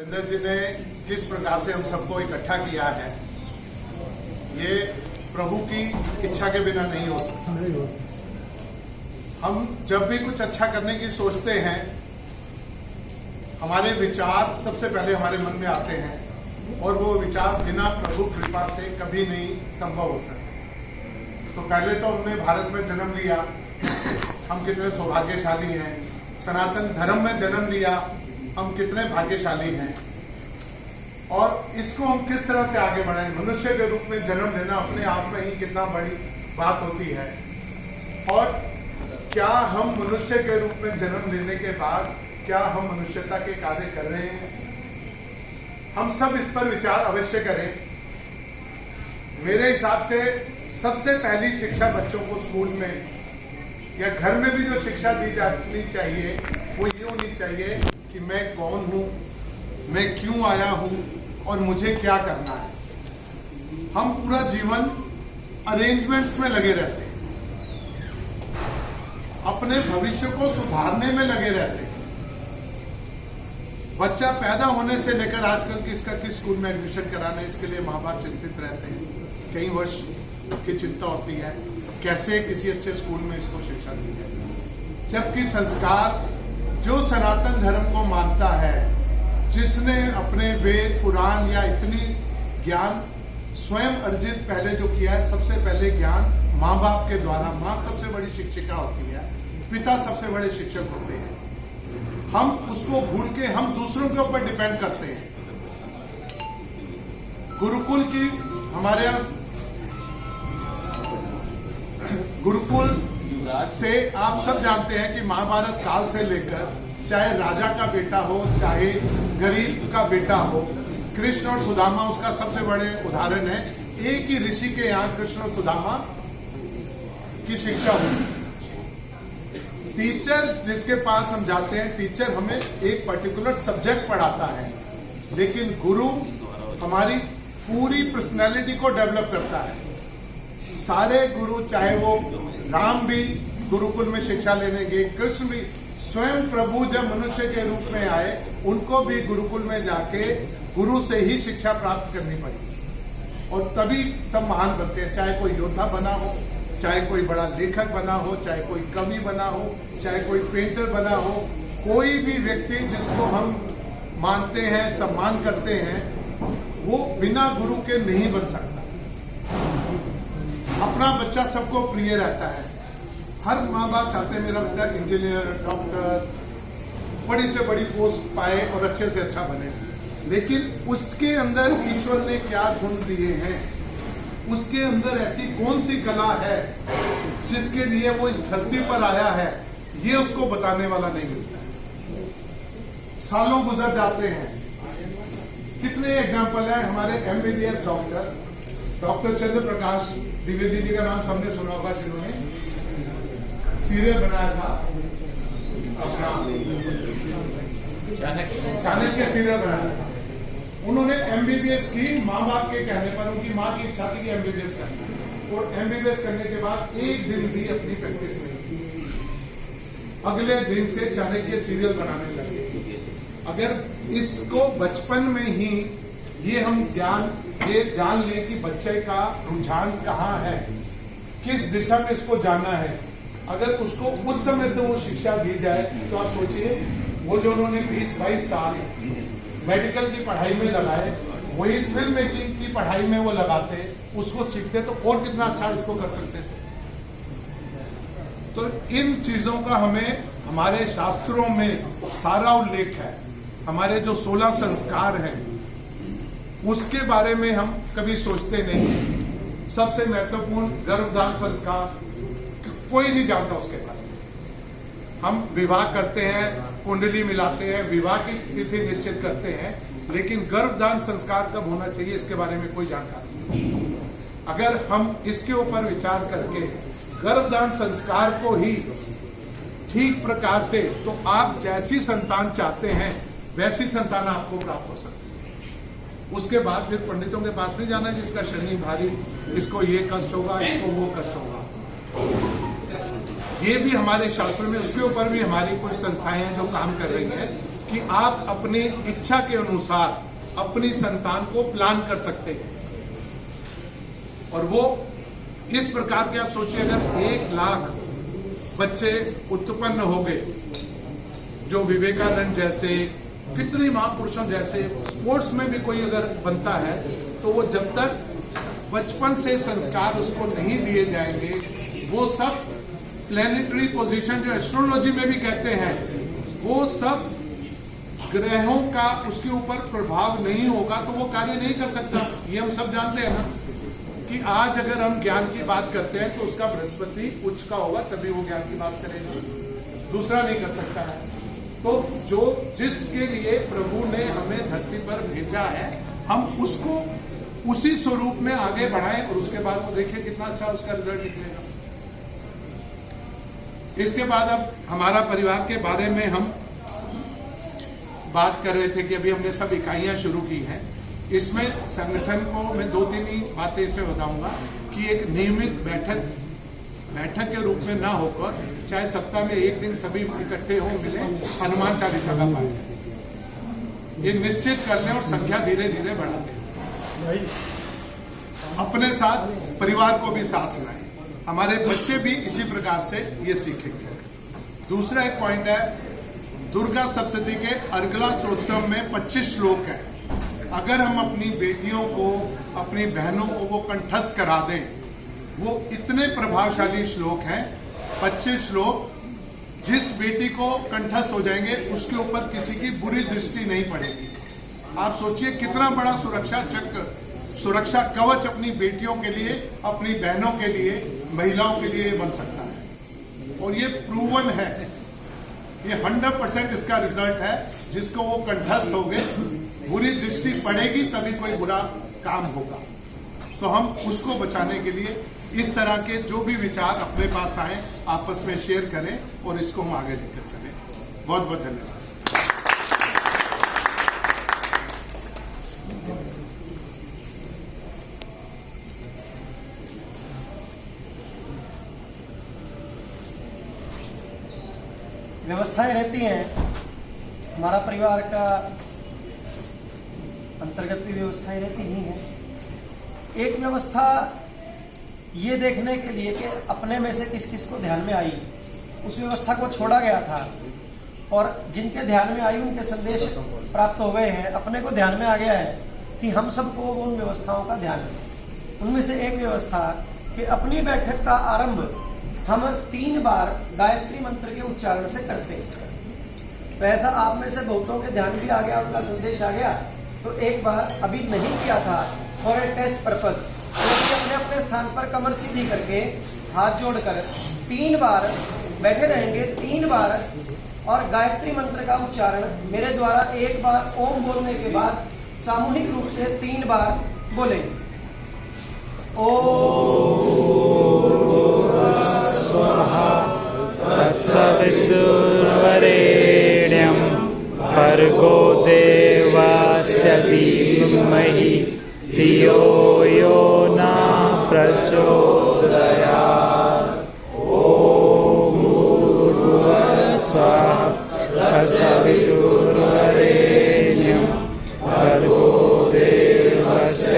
विंदर जी ने किस प्रकार से हम सबको इकट्ठा किया है, ये प्रभु की इच्छा के बिना नहीं हो सकता। हम जब भी कुछ अच्छा करने की सोचते हैं, हमारे विचार सबसे पहले हमारे मन में आते हैं और वो विचार बिना प्रभु कृपा से कभी नहीं संभव हो सकते। तो पहले तो हमने भारत में जन्म लिया, हम कितने सौभाग्यशाली हैं। सनातन धर्म में जन्म लिया, हम कितने भाग्यशाली हैं। और इसको हम किस तरह से आगे बढ़ाएं। मनुष्य के रूप में जन्म लेना अपने आप में ही कितना बड़ी बात होती है। और क्या हम मनुष्य के रूप में जन्म लेने के बाद क्या हम मनुष्यता के कार्य कर रहे हैं? हम सब इस पर विचार अवश्य करें। मेरे हिसाब से सबसे पहली शिक्षा बच्चों को स्कूल में या घर में भी जो शिक्षा दी जानी चाहिए वो ये होनी चाहिए कि मैं कौन हूं, मैं क्यों आया हूं और मुझे क्या करना है। हम पूरा जीवन अरेंजमेंट्स में लगे रहते हैं, अपने भविष्य को सुधारने में लगे रहते हैं। बच्चा पैदा होने से लेकर आजकल किसका किस स्कूल में एडमिशन कराना है, इसके लिए माँ बाप चिंतित रहते हैं। कई वर्ष की चिंता होती है कैसे किसी अच्छे स्कूल में इसको शिक्षा दी जाए। जबकि संस्कार जो सनातन धर्म को मानता है, जिसने अपने वेद पुराण या इतनी ज्ञान स्वयं अर्जित पहले जो किया है, सबसे पहले ज्ञान माँ बाप के द्वारा। माँ सबसे बड़ी शिक्षिका होती है, पिता सबसे बड़े शिक्षक होते हैं। हम उसको भूल के हम दूसरों के ऊपर डिपेंड करते हैं। गुरुकुल की हमारे यहाँ गुरुकुल से आप सब जानते हैं कि महाभारत काल से लेकर चाहे राजा का बेटा हो चाहे गरीब का बेटा हो, कृष्ण और सुदामा उसका सबसे बड़े उदाहरण है। एक ही ऋषि के यहाँ कृष्ण और सुदामा की शिक्षा हुई। टीचर जिसके पास हम जाते हैं, टीचर हमें एक पर्टिकुलर सब्जेक्ट पढ़ाता है, लेकिन गुरु हमारी पूरी पर्सनैलिटी को डेवलप करता है। सारे गुरु, चाहे वो राम भी गुरुकुल में शिक्षा लेने गए, कृष्ण भी, स्वयं प्रभु जब मनुष्य के रूप में आए उनको भी गुरुकुल में जाके गुरु से ही शिक्षा प्राप्त करनी पड़ी और तभी सब महान बनते हैं। चाहे कोई योद्धा बना हो, चाहे कोई बड़ा लेखक बना हो, चाहे कोई कवि बना हो, चाहे कोई पेंटर बना हो, कोई भी व्यक्ति जिसको हम मानते हैं, सम्मान करते हैं, वो बिना गुरु के नहीं बन सकता। अपना बच्चा सबको प्रिय रहता है। हर माँ बाप चाहते हैं मेरा बच्चा इंजीनियर, डॉक्टर, बड़ी से बड़ी पोस्ट पाए और अच्छे से अच्छा बने। लेकिन उसके अंदर ईश्वर ने क्या गुण दिए हैं, उसके अंदर ऐसी कौन सी कला है जिसके लिए वो इस धरती पर आया है, ये उसको बताने वाला नहीं मिलता है। सालों गुजर जाते हैं। कितने एग्जाम्पल है हमारे MBBS डॉक्टर चंद्र प्रकाश द्विवेदी जी का नाम सबने सुना होगा, जिन्होंने सीरियल बनाया था अपना चाणक्य सीरियल बनाया था। उन्होंने MBBS की माँ बाप के कहने पर, उनकी माँ की इच्छा थी कि MBBS करना, और MBBS करने के बाद एक दिन भी अपनी प्रैक्टिस नहीं की। अगले दिन से चाणक्य सीरियल बनाने लगे। अगर इसको बचपन में ही ये हम ये जान ले कि बच्चे का रुझान कहाँ है, किस दिशा में इसको जाना है, अगर उसको उस समय से वो शिक्षा दी जाए तो आप सोचिए वो जो उन्होंने 20-22 साल मेडिकल की पढ़ाई में लगाए, वही फिल्म मेकिंग की पढ़ाई में वो लगाते, उसको सीखते, तो और कितना अच्छा इसको कर सकते थे। तो इन चीजों का हमें हमारे शास्त्रों में सारा उल्लेख है। हमारे जो 16 संस्कार हैं उसके बारे में हम कभी सोचते नहीं। सबसे महत्वपूर्ण गर्भधान संस्कार, कोई नहीं जानता उसके बारे में। हम विवाह करते हैं, कुंडली मिलाते हैं, विवाह की तिथि निश्चित करते हैं, लेकिन गर्भधान संस्कार कब होना चाहिए इसके बारे में कोई जानकारी नहीं। अगर हम इसके ऊपर विचार करके गर्भधान संस्कार को ही ठीक प्रकार से, तो आप जैसी संतान चाहते हैं वैसी संतान आपको प्राप्त हो सकती है। उसके बाद फिर पंडितों के पास नहीं जाना जिसका शनि भारी, इसको ये कष्ट होगा, इसको वो कष्ट होगा। ये भी हमारे शास्त्र में, उसके ऊपर भी हमारी कुछ संस्थाएं हैं जो काम कर रही हैं कि आप अपनी इच्छा के अनुसार अपनी संतान को प्लान कर सकते हैं। और वो इस प्रकार के, आप सोचिए अगर 1 लाख बच्चे उत्पन्न हो गए, जो विवेकानंद जैसे, कितने महापुरुषों जैसे, स्पोर्ट्स में भी कोई अगर बनता है, तो वो जब तक बचपन से संस्कार उसको नहीं दिए जाएंगे, वो सब प्लैनेटरी पोजीशन जो एस्ट्रोलॉजी में भी कहते हैं, वो सब ग्रहों का उसके ऊपर प्रभाव नहीं होगा तो वो कार्य नहीं कर सकता। ये हम सब जानते हैं ना कि आज अगर हम ज्ञान की बात करते हैं तो उसका बृहस्पति उच्च का होगा, तभी वो ज्ञान की बात करेगा, दूसरा नहीं कर सकता है। तो जो जिसके लिए प्रभु ने हमें धरती पर भेजा है, हम उसको उसी स्वरूप में आगे बढ़ाएं और उसके बाद वो देखिए कितना अच्छा उसका रिजल्ट निकलेगा। इसके बाद अब हमारा परिवार के बारे में हम बात कर रहे थे कि अभी हमने सब इकाइयां शुरू की हैं। इसमें संगठन को मैं 2-3 ही बातें इसमें बताऊंगा कि एक नियमित बैठक के रूप में ना होकर, चाहे सप्ताह में 1 दिन सभी इकट्ठे हो, मिले, हनुमान चालीसा का पाठ, ये निश्चित कर लें और संख्या धीरे धीरे बढ़ाते हैं। अपने साथ परिवार को भी साथ लाएं, हमारे बच्चे भी इसी प्रकार से ये सीखेंगे। दूसरा एक पॉइंट है, दुर्गा सप्तशती के अर्गला स्तोत्रम में 25 श्लोक है। अगर हम अपनी बेटियों को, अपनी बहनों को वो कंठस्थ करा दें, वो इतने प्रभावशाली श्लोक हैं, 25 श्लोक, जिस बेटी को कंठस्थ हो जाएंगे उसके ऊपर किसी की बुरी दृष्टि नहीं पड़ेगी। आप सोचिए कितना बड़ा सुरक्षा चक्र, सुरक्षा कवच अपनी बेटियों के लिए, अपनी बहनों के लिए, महिलाओं के लिए बन सकता है। और ये प्रूवन है, ये 100% इसका रिजल्ट है। जिसको वो कंठस्थ हो गए, बुरी दृष्टि पड़ेगी तभी कोई बुरा काम होगा। तो हम उसको बचाने के लिए इस तरह के जो भी विचार अपने पास आए, आपस में शेयर करें और इसको हम आगे लेकर चलें। बहुत बहुत धन्यवाद। व्यवस्थाएं रहती हैं, हमारा परिवार का अंतर्गत भी व्यवस्थाएं रहती ही हैं। एक व्यवस्था ये देखने के लिए कि अपने में से किस किस को ध्यान में आई, उस व्यवस्था को छोड़ा गया था, और जिनके ध्यान में आई उनके संदेश प्राप्त हो गए हैं। अपने को ध्यान में आ गया है कि हम सबको उन व्यवस्थाओं का ध्यान है। उनमें से एक व्यवस्था कि अपनी बैठक का आरंभ हम 3 बार गायत्री मंत्र के उच्चारण से करते हैं। तो ऐसा आप में से बहुतों के ध्यान भी आ गया, उनका संदेश आ गया। तो एक बार अभी नहीं किया था फॉर ए टेस्ट पर्पज, तो अपने अपने स्थान पर कमर सीधी करके हाथ जोड़कर 3 बार बैठे रहेंगे, 3 बार, और गायत्री मंत्र का उच्चारण मेरे द्वारा 1 बार ओम बोलने के बाद सामूहिक रूप से 3 बार बोलेंगे। तत्सवितुर्वरेण्यं भर्गो देवस्य धीमहि धियो यो न प्रचोदयात्। ॐ भूर्भुवस्सुवः तत्सवितुर्वरेण्यं भर्गो देवस्य